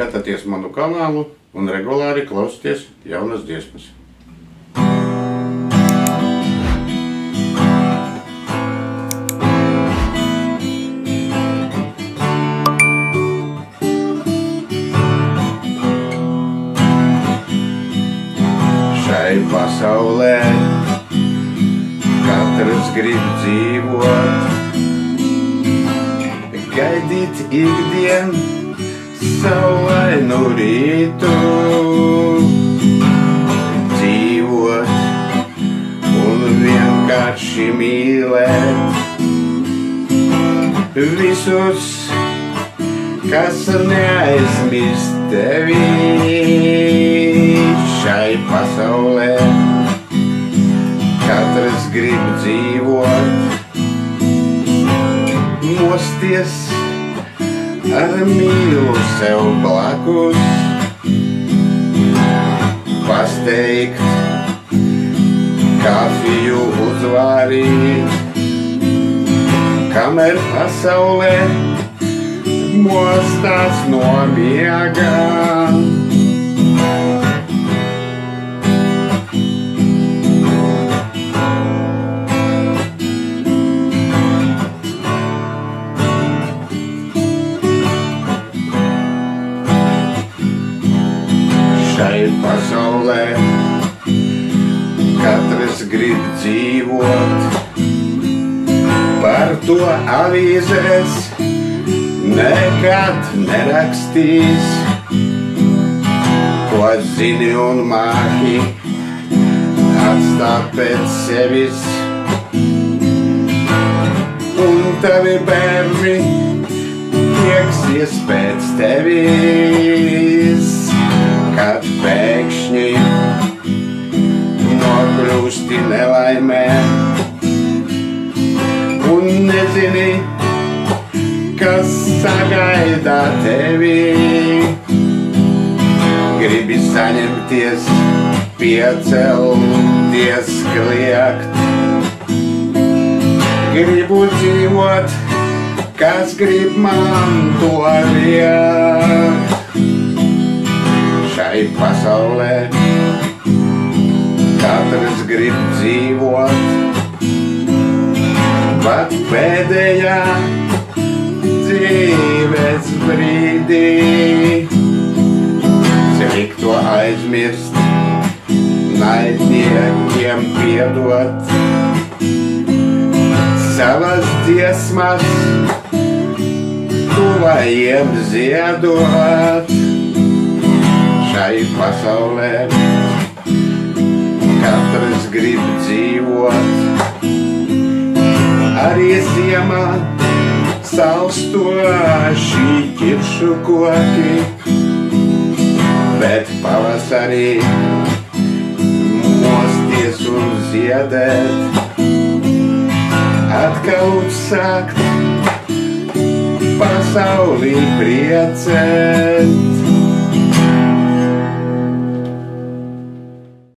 skatāties manu kanālu un regulāri klausieties jaunas dziesmas. Šai pasaulē katrs grib dzīvot, gaidīt ikdien saulainu rītu, dzīvot un vienkārši mīlēt visus, kas neaizmirst tevi. Šai pasaulē katrs grib dzīvot, mosties ar mīlu sev blakus, pasteigt, kafiju uzvārīt, kamēr pasaulē mostās no miega. Šai pasaulē katrs grib dzīvot, par to avīzēs nekad nerakstīs, ko zini un māki atstāt pēc sevis. Un tavi bērni tieksies pēc tevis, kad pēkšņi nokļūsti nelaimē un nezini, kas sagaida tevi. Gribi saņemties, piecelties, kliegt, gribu dzīvot, kas grib man to liekt. Šai pasaulē katrs grib dzīvot, pat pēdējā dzīves brīdī. Slikto aizmirst, naidniekiem piedot, savas dziesmas tuvajiem ziedot. Šai pasaulē katrs grib dzīvot, arī ziemā salstoši ķiršu koki, bet pavasarī mosties un ziedēt, atkal sākt pasaulī priecēt.